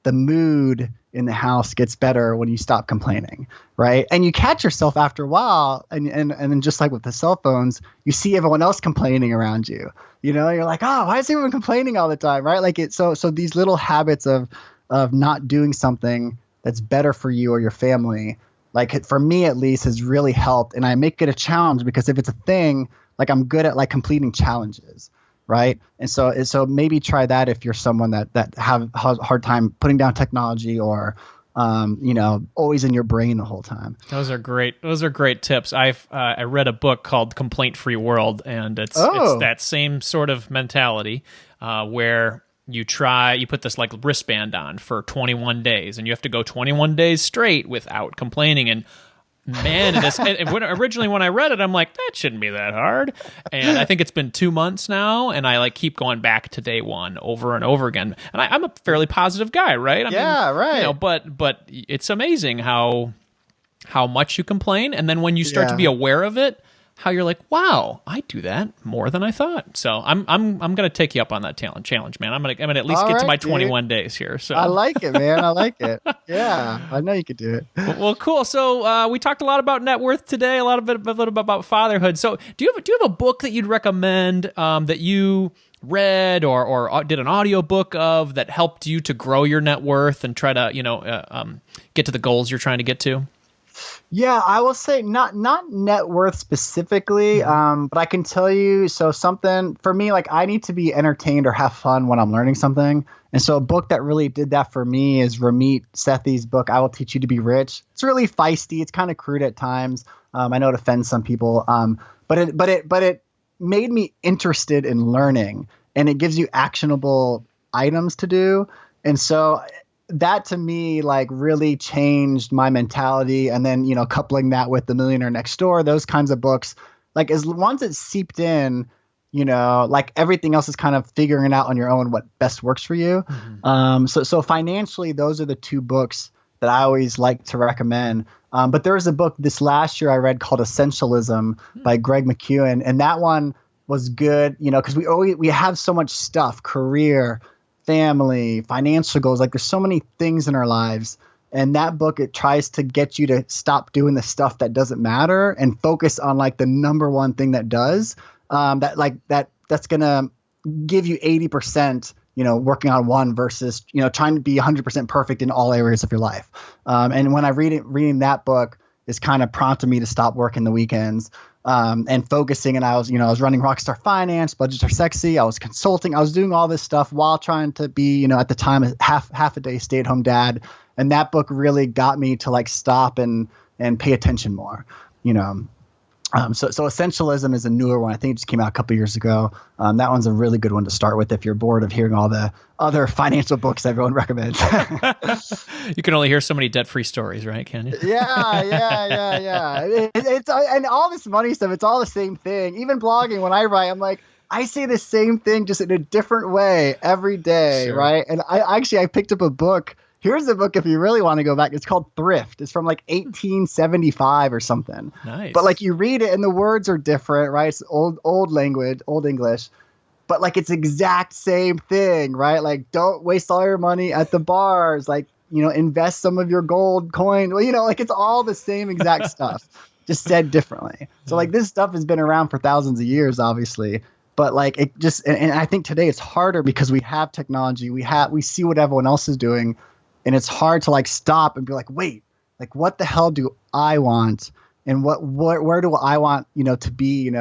the mood in the house gets better when you stop complaining, right? And you catch yourself after a while, and then just like with the cell phones, you see everyone else complaining around you. You're like, oh, why is everyone complaining all the time, right? Like so these little habits of not doing something that's better for you or your family, like for me at least, has really helped. And I make it a challenge because if it's a thing, like I'm good at like completing challenges, right? And so maybe try that if you're someone that has a hard time putting down technology or always in your brain the whole time. Those are great tips. I read a book called Complaint Free World, and it's that same sort of mentality where you put this like wristband on for 21 days, and you have to go 21 days straight without complaining. And man, originally when I read it, I'm like, that shouldn't be that hard. And I think it's been 2 months now, and I like keep going back to day one over and over again. And I'm a fairly positive guy, right? Right. But it's amazing how much you complain, and then when you start to be aware of it, how you're like, wow, I do that more than I thought. So I'm gonna take you up on that challenge, man. I'm gonna at least get to my 21 days here. So I like it, man. I like it. Yeah, I know you could do it. Well, cool. So we talked a lot about net worth today, a little bit about fatherhood. So do you have a book that you'd recommend that you read or did an audiobook of that helped you to grow your net worth and try to get to the goals you're trying to get to? Yeah, I will say not net worth specifically, but I can tell you, so something for me, like I need to be entertained or have fun when I'm learning something. And so a book that really did that for me is Ramit Sethi's book, I Will Teach You to Be Rich. It's really feisty. It's kind of crude at times. I know it offends some people, but it made me interested in learning, and it gives you actionable items to do. And so that to me like really changed my mentality. And then, coupling that with The Millionaire Next Door, those kinds of books, like once it's seeped in, like everything else is kind of figuring it out on your own, what best works for you. Mm-hmm. So financially, those are the two books that I always like to recommend. But there was a book this last year I read called Essentialism by Greg McKeown. And that one was good, because we have so much stuff, career, family, financial goals, like there's so many things in our lives. And that book, it tries to get you to stop doing the stuff that doesn't matter and focus on like the number one thing that does, that's going to give you 80%, working on one versus, trying to be 100% perfect in all areas of your life. And when I reading that book is kind of prompted me to stop working the weekends, and focusing. And I was running Rockstar Finance, Budgets Are Sexy. I was consulting. I was doing all this stuff while trying to be, at the time, half a day stay-at-home dad. And that book really got me to like stop and pay attention more, So Essentialism is a newer one. I think it just came out a couple years ago. That one's a really good one to start with if you're bored of hearing all the other financial books everyone recommends. You can only hear so many debt-free stories, right? Can you? Yeah. It's and all this money stuff, it's all the same thing. Even blogging, when I write, I'm like, I say the same thing just in a different way every day, sure. Right? And I picked up a book. Here's the book if you really want to go back. It's called Thrift. It's from like 1875 or something. Nice. But like you read it and the words are different, right? It's old language, old English. But like it's exact same thing, right? Like don't waste all your money at the bars. Like, invest some of your gold coin. Well, like it's all the same exact stuff, just said differently. So like this stuff has been around for thousands of years, obviously. But like it just, and I think today it's harder because we have technology. We see what everyone else is doing. And it's hard to like stop and be like, wait, like what the hell do I want? And where do I want, to be,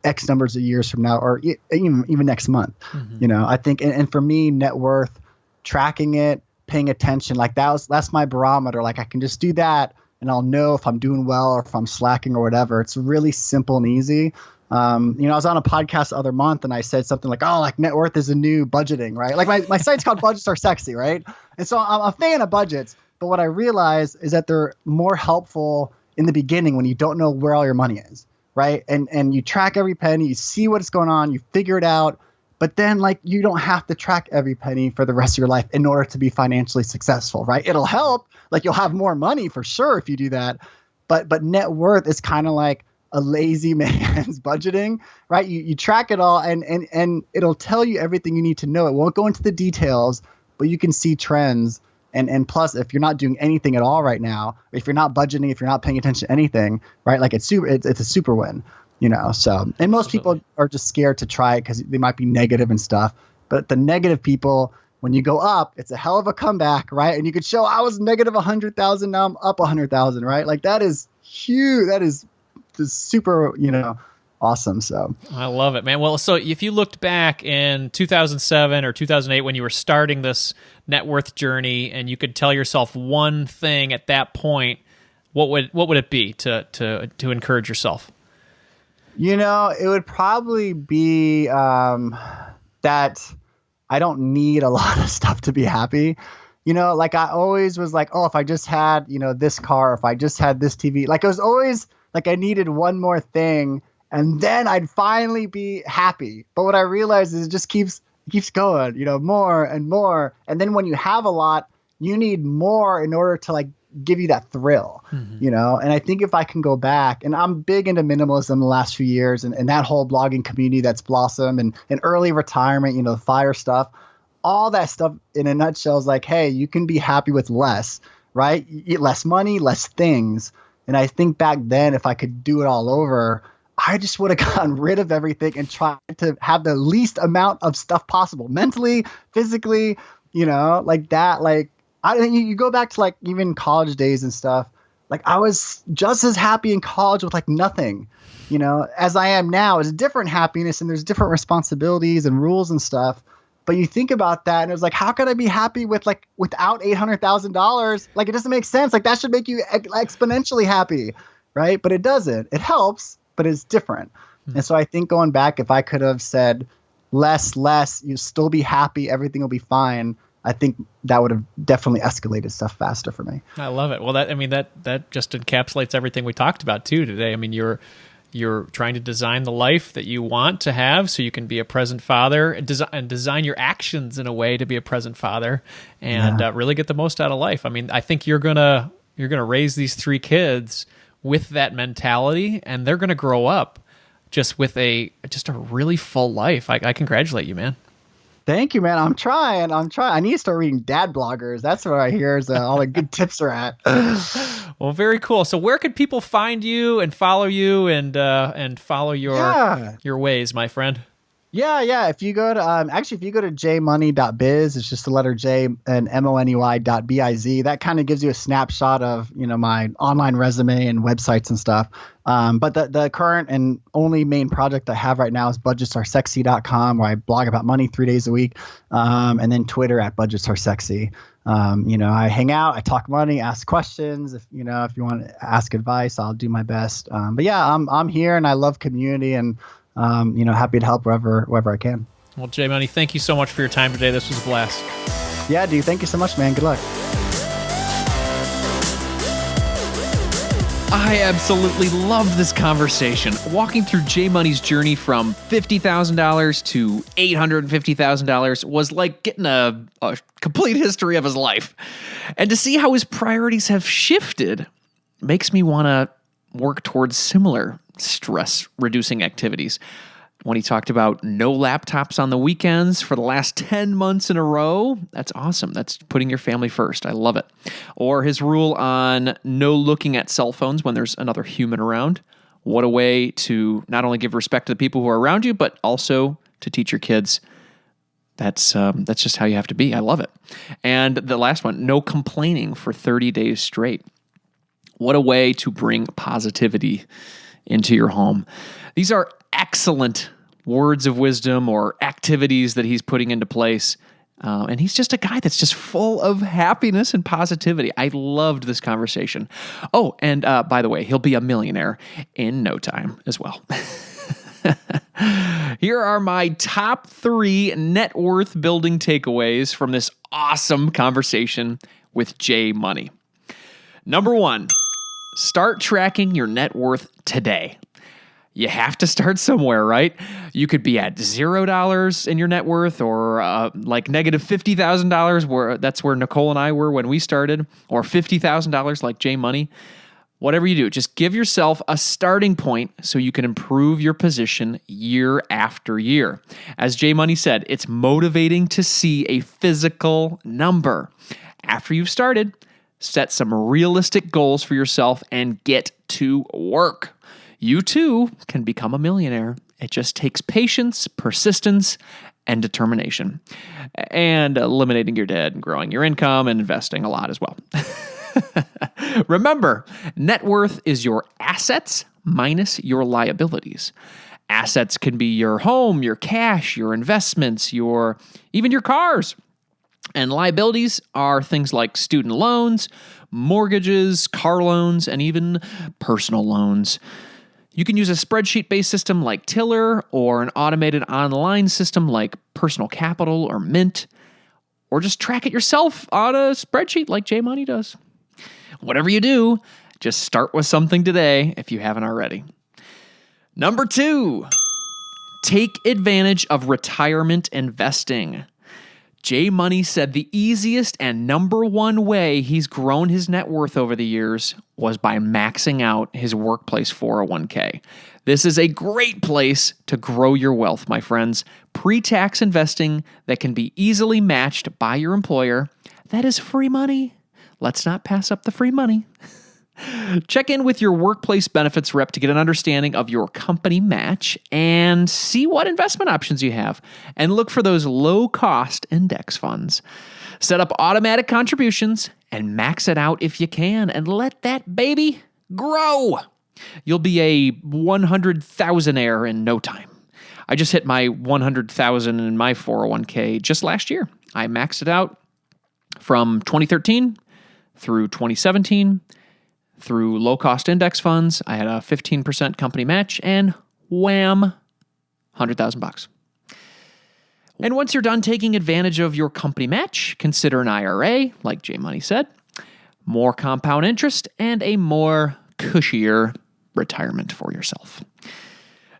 X numbers of years from now, or even next month, I think, and for me, net worth, tracking it, paying attention, like that's my barometer. Like I can just do that and I'll know if I'm doing well or if I'm slacking or whatever. It's really simple and easy. I was on a podcast the other month and I said something like, oh, like net worth is a new budgeting, right? Like my site's called Budgets Are Sexy, right? And so I'm a fan of budgets, but what I realized is that they're more helpful in the beginning when you don't know where all your money is, right? And you track every penny, you see what's going on, you figure it out, but then like you don't have to track every penny for the rest of your life in order to be financially successful, right? It'll help, like you'll have more money for sure if you do that, but net worth is kind of like a lazy man's budgeting, right? You track it all and it'll tell you everything you need to know. It won't go into the details, but you can see trends And plus, if you're not doing anything at all right now, if you're not budgeting, if you're not paying attention to anything, right? Like it's a super win, So, and most people are just scared to try it because they might be negative and stuff. But the negative people, when you go up, it's a hell of a comeback, right? And you could show I was negative 100,000, now I'm up 100,000, right? Like that is huge. That is super, awesome. So I love it, man. Well, so if you looked back in 2007 or 2008 when you were starting this net worth journey, and you could tell yourself one thing at that point, what would it be to encourage yourself? It would probably be that I don't need a lot of stuff to be happy. Like I always was like, oh, if I just had, this car, if I just had this TV, like it was always like I needed one more thing and then I'd finally be happy. But what I realized is it just keeps going, more and more. And then when you have a lot, you need more in order to like give you that thrill, And I think if I can go back, and I'm big into minimalism the last few years and that whole blogging community that's blossomed and early retirement, the FIRE stuff, all that stuff in a nutshell is like, hey, you can be happy with less, right? Less money, less things. And I think back then, if I could do it all over, I just would have gotten rid of everything and tried to have the least amount of stuff possible, mentally, physically, like that. Like I think you go back to like even college days and stuff. Like I was just as happy in college with like nothing, as I am now. It's a different happiness and there's different responsibilities and rules and stuff. But you think about that and it was like, how could I be happy with like without $800,000? Like it doesn't make sense. Like that should make you exponentially happy, right? But it doesn't. It helps, but it's different. And so I think going back, if I could have said less, you still be happy, everything will be fine, I think that would have definitely escalated stuff faster for me. I love it. Well, that just encapsulates everything we talked about too today. I mean, you're trying to design the life that you want to have so you can be a present father and design your actions in a way to be a present father and really get the most out of life. I mean, I think you're going to raise these 3 kids with that mentality, and they're going to grow up just with a really full life. I congratulate you, man. Thank you, man. I'm trying. I need to start reading dad bloggers. That's where I hear all the good tips are at. Well, very cool. So where could people find you and follow you and follow your ways, my friend? Yeah. If you go to jmoney.biz, it's just the letter J and money.biz. That kind of gives you a snapshot of, my online resume and websites and stuff. But the current and only main project I have right now is budgetsaresexy.com, where I blog about money 3 days a week. And then Twitter at budgetsaresexy. I hang out, I talk money, ask questions. If you want to ask advice, I'll do my best. But yeah, I'm here and I love community and happy to help wherever I can. Well, J Money, thank you so much for your time today. This was a blast. Yeah, dude. Thank you so much, man. Good luck. I absolutely love this conversation. Walking through J Money's journey from $50,000 to $850,000 was like getting a complete history of his life. And to see how his priorities have shifted makes me want to work towards similar stress-reducing activities. When he talked about no laptops on the weekends for the last 10 months in a row, that's awesome. That's putting your family first. I love it. Or his rule on no looking at cell phones when there's another human around. What a way to not only give respect to the people who are around you, but also to teach your kids. That's just how you have to be. I love it. And the last one, no complaining for 30 days straight. What a way to bring positivity into your home. These are excellent words of wisdom or activities that he's putting into place. And he's just a guy that's just full of happiness and positivity. I loved this conversation. Oh, and by the way, he'll be a millionaire in no time as well. Here are my top 3 net worth building takeaways from this awesome conversation with J Money. Number 1, start tracking your net worth today. You have to start somewhere, right? You could be at $0 in your net worth or like negative $50,000, that's where Nicole and I were when we started, or $50,000 like J Money. Whatever you do, just give yourself a starting point so you can improve your position year after year. As J Money said, it's motivating to see a physical number. After you've started, set some realistic goals for yourself and get to work. You too can become a millionaire. It just takes patience, persistence, and determination, and eliminating your debt and growing your income and investing a lot as well. Remember, net worth is your assets minus your liabilities. Assets can be your home, your cash, your investments, even your cars. And liabilities are things like student loans, mortgages, car loans, and even personal loans. You can use a spreadsheet-based system like Tiller or an automated online system like Personal Capital or Mint, or just track it yourself on a spreadsheet like J Money does. Whatever you do, just start with something today if you haven't already. Number 2, take advantage of retirement investing. J Money said the easiest and number one way he's grown his net worth over the years was by maxing out his workplace 401k. This is a great place to grow your wealth, my friends. Pre-tax investing that can be easily matched by your employer. That is free money. Let's not pass up the free money. Check in with your workplace benefits rep to get an understanding of your company match and see what investment options you have. And look for those low-cost index funds. Set up automatic contributions and max it out if you can, and let that baby grow. You'll be a 100,000-aire in no time. I just hit my 100,000 in my 401k just last year. I maxed it out from 2013 through 2017. Through low-cost index funds, I had a 15% company match, and wham, $100,000. And once you're done taking advantage of your company match, consider an IRA, like J Money said, more compound interest, and a more cushier retirement for yourself.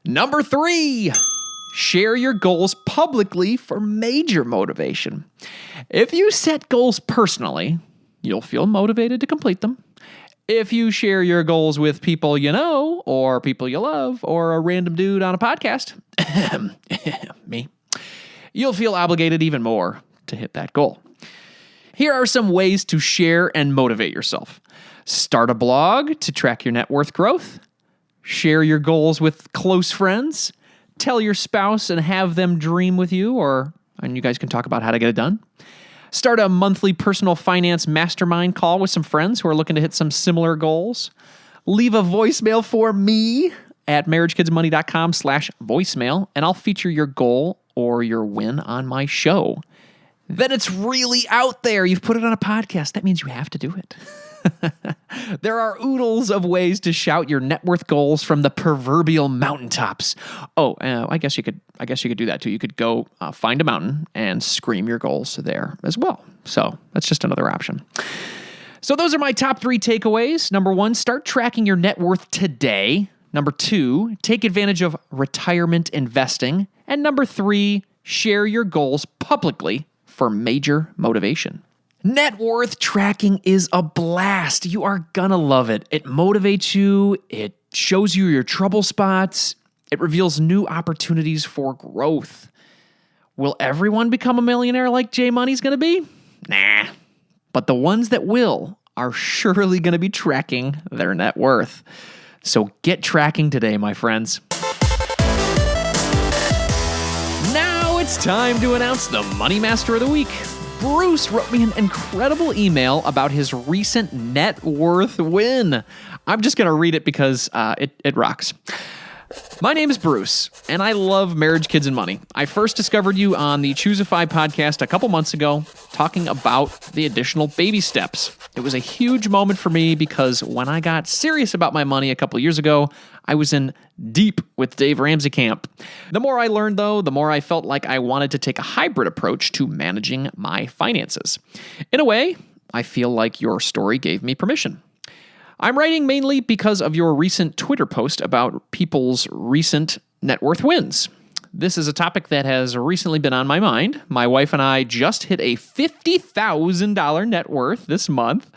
Number 3, share your goals publicly for major motivation. If you set goals personally, you'll feel motivated to complete them. If you share your goals with people you know, or people you love, or a random dude on a podcast, me, you'll feel obligated even more to hit that goal. Here are some ways to share and motivate yourself. Start a blog to track your net worth growth. Share your goals with close friends. Tell your spouse and have them dream with you, and you guys can talk about how to get it done. Start a monthly personal finance mastermind call with some friends who are looking to hit some similar goals. Leave a voicemail for me at marriagekidsmoney.com/voicemail, and I'll feature your goal or your win on my show. Then it's really out there. You've put it on a podcast. That means you have to do it. There are oodles of ways to shout your net worth goals from the proverbial mountaintops. I guess you could do that too. You could go find a mountain and scream your goals there as well. So that's just another option. So those are my top 3 takeaways. Number 1, start tracking your net worth today. Number 2, take advantage of retirement investing. And number 3, share your goals publicly for major motivation. Net worth tracking is a blast. You are gonna love it. It motivates you. It shows you your trouble spots. It reveals new opportunities for growth. Will everyone become a millionaire like J Money's gonna be? Nah. But the ones that will are surely gonna be tracking their net worth. So get tracking today, my friends. Now it's time to announce the Money Master of the Week. Bruce wrote me an incredible email about his recent net worth win. I'm just going to read it because it rocks. My name is Bruce, and I love Marriage, Kids, and Money. I first discovered you on the Choosify podcast a couple months ago, talking about the additional baby steps. It was a huge moment for me because when I got serious about my money a couple years ago, I was in deep with Dave Ramsey camp. The more I learned, though, the more I felt like I wanted to take a hybrid approach to managing my finances. In a way, I feel like your story gave me permission. I'm writing mainly because of your recent Twitter post about people's recent net worth wins. This is a topic that has recently been on my mind. My wife and I just hit a $50,000 net worth this month,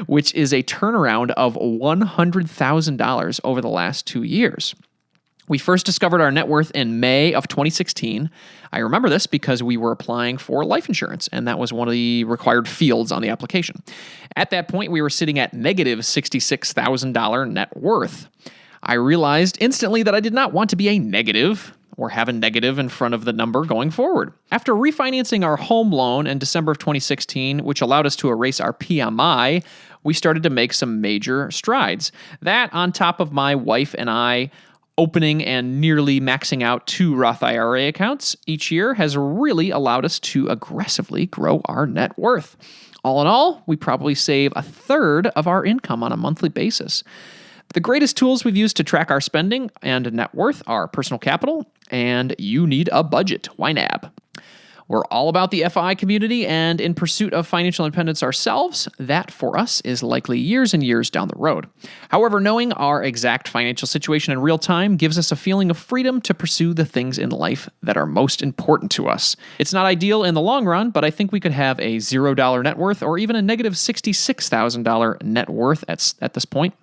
which is a turnaround of $100,000 over the last 2 years. We first discovered our net worth in May of 2016. I remember this because we were applying for life insurance, and that was one of the required fields on the application. At that point, we were sitting at negative $66,000 net worth. I realized instantly that I did not want to be a negative or have a negative in front of the number going forward. After refinancing our home loan in December of 2016, which allowed us to erase our PMI, we started to make some major strides. That, on top of my wife and I opening and nearly maxing out 2 Roth IRA accounts each year, has really allowed us to aggressively grow our net worth. All in all, we probably save a third of our income on a monthly basis. The greatest tools we've used to track our spending and net worth are personal capital and You Need a Budget, YNAB. We're all about the FI community and in pursuit of financial independence ourselves. That, for us, is likely years and years down the road. However, knowing our exact financial situation in real time gives us a feeling of freedom to pursue the things in life that are most important to us. It's not ideal in the long run, but I think we could have a $0 net worth or even a negative $66,000 net worth at this point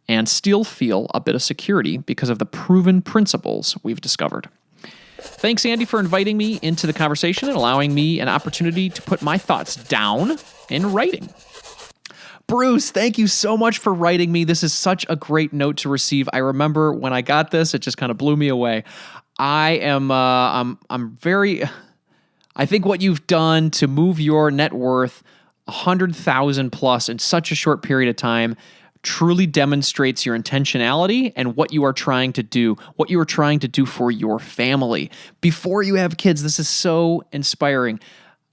and still feel a bit of security because of the proven principles we've discovered. Thanks, Andy, for inviting me into the conversation and allowing me an opportunity to put my thoughts down in writing. Bruce, thank you so much for writing me. This is such a great note to receive. I remember when I got this, it just kind of blew me away. I think what you've done to move your net worth 100,000 plus in such a short period of time truly demonstrates your intentionality and what you are trying to do for your family. Before you have kids, this is so inspiring.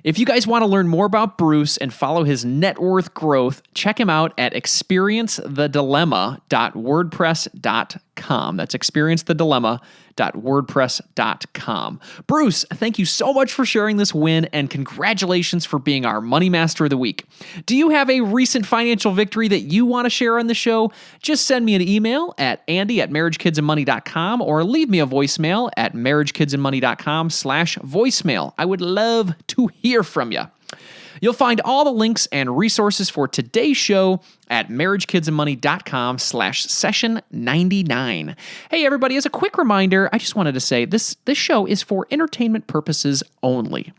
If you guys want to learn more about Bruce and follow his net worth growth, check him out at experiencethedilemma.wordpress.com. That's experiencethedilemma.wordpress.com. Bruce, thank you so much for sharing this win, and congratulations for being our Money Master of the Week. Do you have a recent financial victory that you want to share on the show? Just send me an email at andy@marriagekidsandmoney.com or leave me a voicemail at marriagekidsandmoney.com/voicemail. I would love to hear from you. You'll find all the links and resources for today's show at marriagekidsandmoney.com/session99. Hey, everybody, as a quick reminder, I just wanted to say this show is for entertainment purposes only.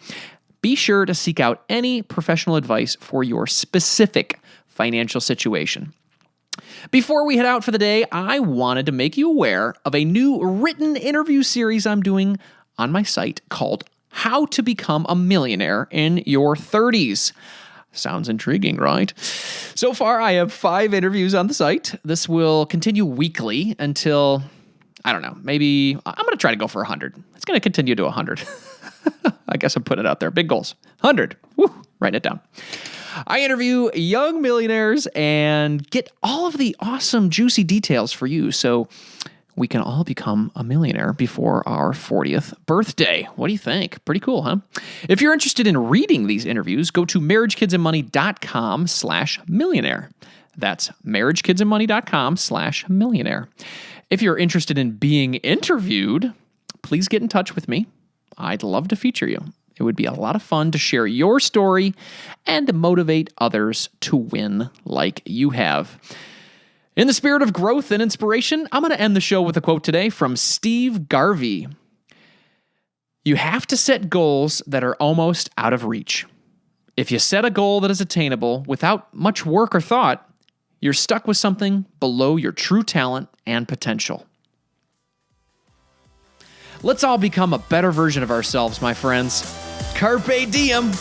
Be sure to seek out any professional advice for your specific financial situation. Before we head out for the day, I wanted to make you aware of a new written interview series I'm doing on my site called How to Become a Millionaire in Your 30s. Sounds intriguing, right? So far, I have 5 interviews on the site. This will continue weekly until, I don't know, maybe I'm going to try to go for 100. It's going to continue to 100. I guess I'm putting it out there. Big goals. 100. Woo, writing it down. I interview young millionaires and get all of the awesome, juicy details for you so we can all become a millionaire before our 40th birthday. What do you think? Pretty cool, huh? If you're interested in reading these interviews, go to marriagekidsandmoney.com/millionaire. That's marriagekidsandmoney.com/millionaire. If you're interested in being interviewed, please get in touch with me. I'd love to feature you. It would be a lot of fun to share your story and to motivate others to win like you have. In the spirit of growth and inspiration, I'm going to end the show with a quote today from Steve Garvey. You have to set goals that are almost out of reach. If you set a goal that is attainable without much work or thought, you're stuck with something below your true talent and potential. Let's all become a better version of ourselves, my friends. Carpe diem.